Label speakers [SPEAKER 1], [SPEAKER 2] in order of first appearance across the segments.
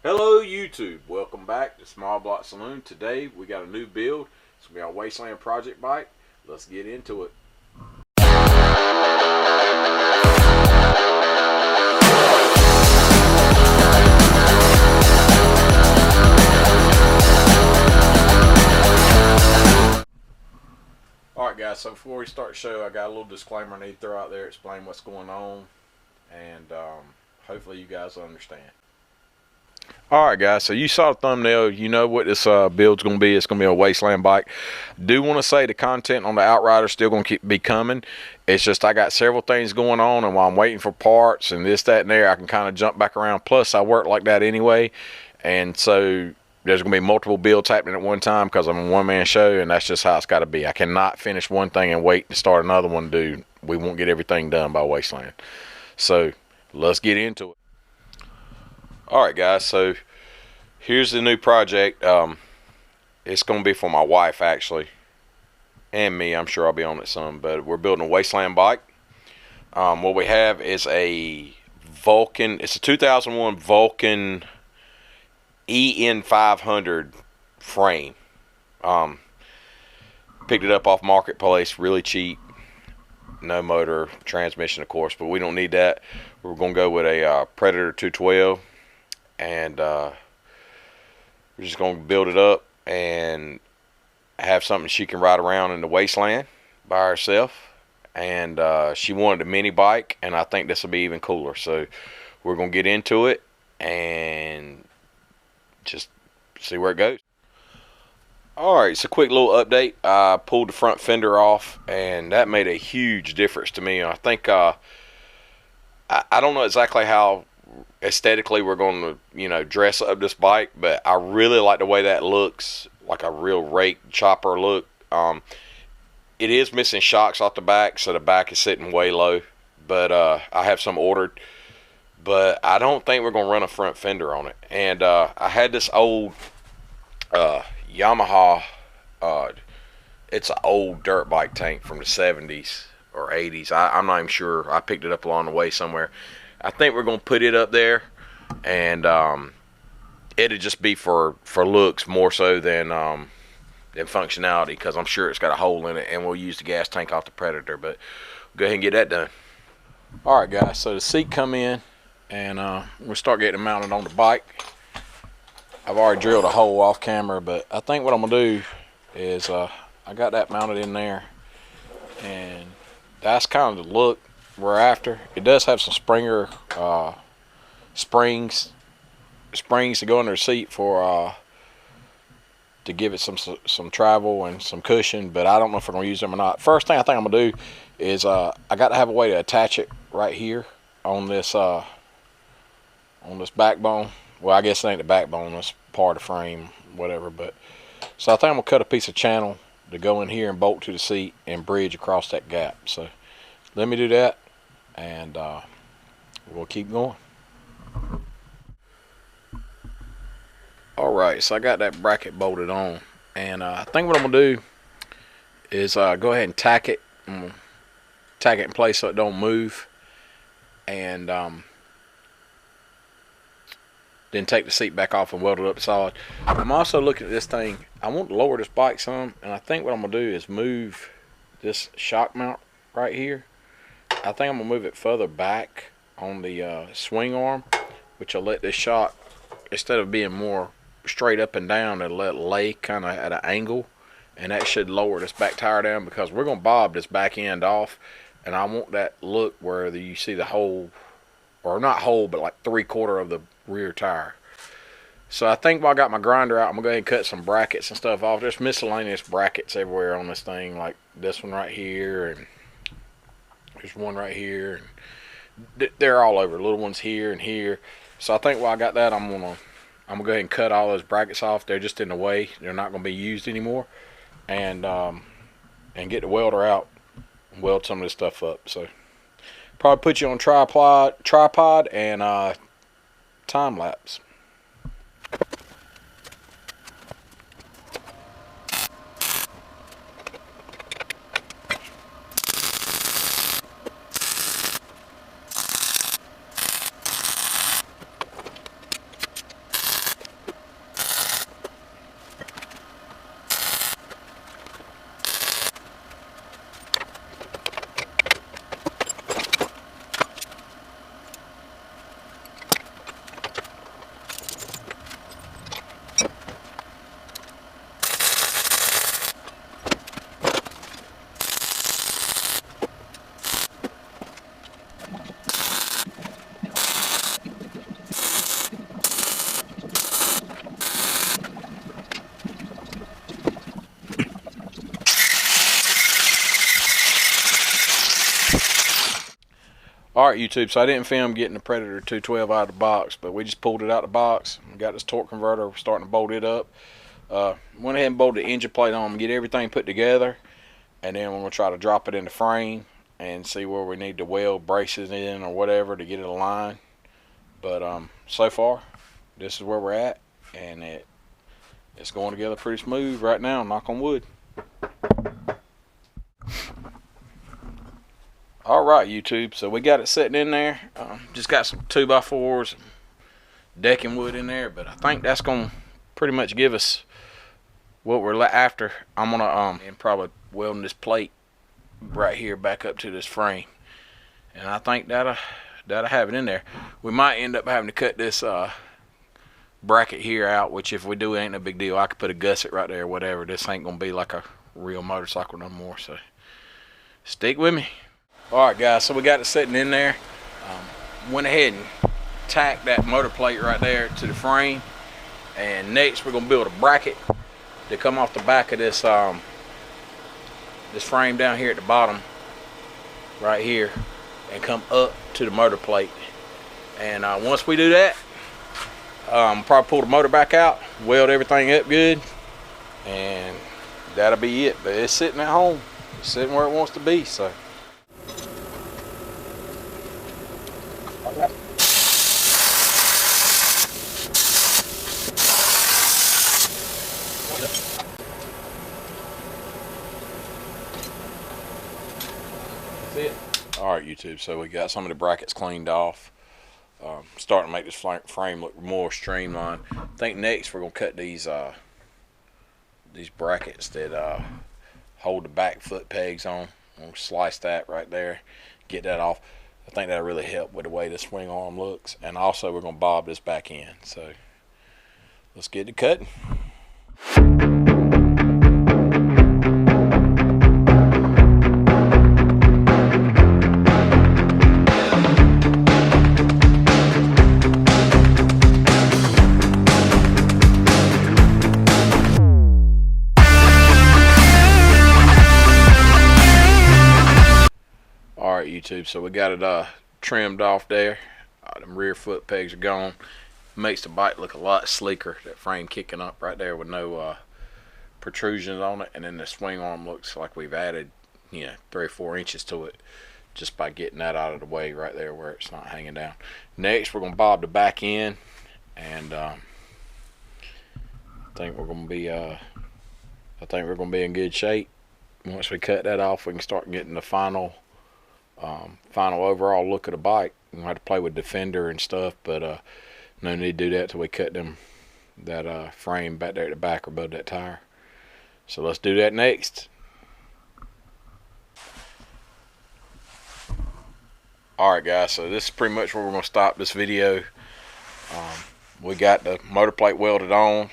[SPEAKER 1] Hello YouTube, welcome back to Small Block Saloon. Today we got a new build. It's going to be our Wasteland project bike. Let's get into it. Alright guys, so before we start the show, I got a little disclaimer I need to throw out there, explain what's going on, and hopefully you guys understand. Alright guys, so you saw the thumbnail, you know what this build's going to be. It's going to be a Wasteland bike. Do want to say the content on the Outrider is still going to be coming. It's just I got several things going on, and while I'm waiting for parts and this, that, and there, I can kind of jump back around. Plus I work like that anyway, and so there's going to be multiple builds happening at one time because I'm a one-man show, and that's just how it's got to be. I cannot finish one thing and wait to start another one, dude. We won't get everything done by Wasteland. So let's get into it. Alright guys, so here's the new project. It's going to be for my wife actually, and me. I'm sure I'll be on it some, but we're building a Wasteland bike. What we have is a Vulcan. It's a 2001 Vulcan EN500 frame. Picked it up off Marketplace, really cheap. No motor, transmission of course, but we don't need that. We're going to go with a Predator 212, and we're just going to build it up and have something she can ride around in the Wasteland by herself. And she wanted a mini bike, and I think this will be even cooler. So we're going to get into it and just see where it goes. Alright, it's a quick little update. I pulled the front fender off, and that made a huge difference to me. I think I don't know exactly how aesthetically we're going to dress up this bike, but I really like the way that looks, like a real rake chopper look. It is missing shocks off the back, so the back is sitting way low, but I have some ordered, but I don't think we're going to run a front fender on it. And I had this old Yamaha, it's an old dirt bike tank from the 70s or 80s. I'm not even sure. I picked it up along the way somewhere. I think we're going to put it up there, and it'll just be for looks more so than functionality, because I'm sure it's got a hole in it, and we'll use the gas tank off the Predator, but go ahead and get that done. Alright guys, so the seat come in, and we'll start getting it mounted on the bike. I've already drilled a hole off camera, but I think what I'm going to do is I got that mounted in there, and that's kind of the look we're after. It does have some springs to go under the seat for to give it some travel and some cushion, but I don't know if we're going to use them or not. First thing I think I'm going to do is I got to have a way to attach it right here on this backbone. Well, I guess it ain't the backbone, it's part of the frame, whatever. But so I think I'm going to cut a piece of channel to go in here and bolt to the seat and bridge across that gap. So let me do that, and we'll keep going. Alright, so I got that bracket bolted on, and I think what I'm going to do is go ahead and tack it in place so it don't move, and then take the seat back off and weld it up solid. I'm also looking at this thing. I want to lower this bike some, and I think what I'm going to do is move this shock mount right here. I think I'm going to move it further back on the swing arm, which will let this shock, instead of being more straight up and down, it'll let it lay kind of at an angle, and that should lower this back tire down, because we're going to bob this back end off, and I want that look where you see the hole, or not hole, but like 3/4 of the rear tire. So I think while I got my grinder out, I'm going to go ahead and cut some brackets and stuff off. There's miscellaneous brackets everywhere on this thing, like this one right here, and there's one right here, and they're all over. Little ones here and here. So I think while I got that, I'm gonna go ahead and cut all those brackets off. They're just in the way. They're not going to be used anymore. And get the welder out and weld some of this stuff up. So probably put you on tripod and time lapse. Alright YouTube, so I didn't film getting the Predator 212 out of the box, but we just pulled it out of the box. We got this torque converter, we're starting to bolt it up. Went ahead and bolted the engine plate on, get everything put together, and then we're going to try to drop it in the frame and see where we need to weld braces in or whatever to get it aligned. But so far, this is where we're at, and it's going together pretty smooth right now, knock on wood. Alright YouTube, so we got it sitting in there. Just got some 2x4s and decking wood in there, but I think that's going to pretty much give us what we're after. I'm going to probably welding this plate right here back up to this frame, and I think that'll have it in there. We might end up having to cut this bracket here out, which if we do, it ain't no big deal. I could put a gusset right there or whatever. This ain't going to be like a real motorcycle no more, so stick with me. Alright guys, so we got it sitting in there. Went ahead and tacked that motor plate right there to the frame, and next we're going to build a bracket to come off the back of this this frame down here at the bottom right here and come up to the motor plate. And once we do that, probably pull the motor back out, weld everything up good, and that'll be it. But it's sitting at home, it's sitting where it wants to be. So alright YouTube, so we got some of the brackets cleaned off. Starting to make this frame look more streamlined. I think next we're going to cut these brackets that hold the back foot pegs on. We'll slice that right there, get that off. I think that'll really help with the way the swing arm looks. And also we're going to bob this back in. So let's get to cutting. YouTube, so we got it trimmed off there. Them rear foot pegs are gone. Makes the bike look a lot sleeker. That frame kicking up right there with no protrusions on it, and then the swing arm looks like we've added 3 or 4 inches to it just by getting that out of the way right there where it's not hanging down. Next we're going to bob the back end, and I think we're going to be in good shape. Once we cut that off, we can start getting the final overall look of the bike. We'll have to play with defender and stuff, but no need to do that till we cut that frame back there at the back or above that tire. So let's do that next. Alright guys, so this is pretty much where we're going to stop this video. We got the motor plate welded on.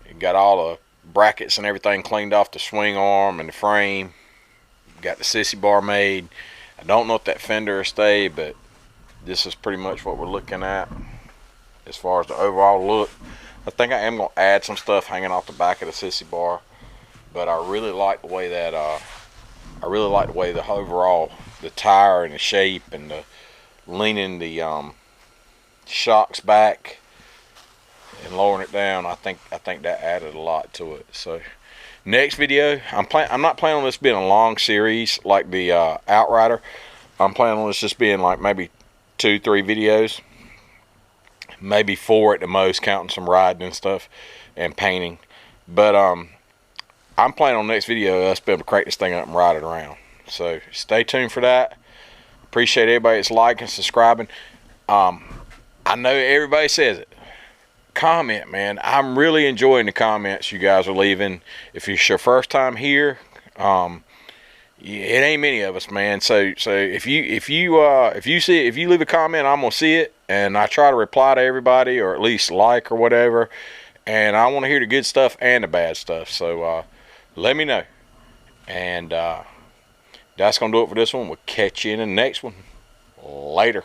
[SPEAKER 1] We got all the brackets and everything cleaned off the swing arm and the frame. Got the sissy bar made. I don't know if that fender will stay, but this is pretty much what we're looking at as far as the overall look. I think I am going to add some stuff hanging off the back of the sissy bar, but I really like the way that the overall, the tire and the shape and the leaning the shocks back and lowering it down. I think that added a lot to it. So next video, I'm not planning on this being a long series like the Outrider. I'm planning on this just being like maybe 2-3 videos, maybe 4 at the most, counting some riding and stuff and painting. But I'm planning on next video us being able to crank this thing up and ride it around. So stay tuned for that. Appreciate everybody that's liking, subscribing. I know everybody says it. Comment, man. I'm really enjoying the comments you guys are leaving. If it's your first time here, it ain't many of us, man. So if you leave a comment, I'm gonna see it, and I try to reply to everybody, or at least like or whatever. And I want to hear the good stuff and the bad stuff. So let me know. And that's gonna do it for this one. We'll catch you in the next one. Later.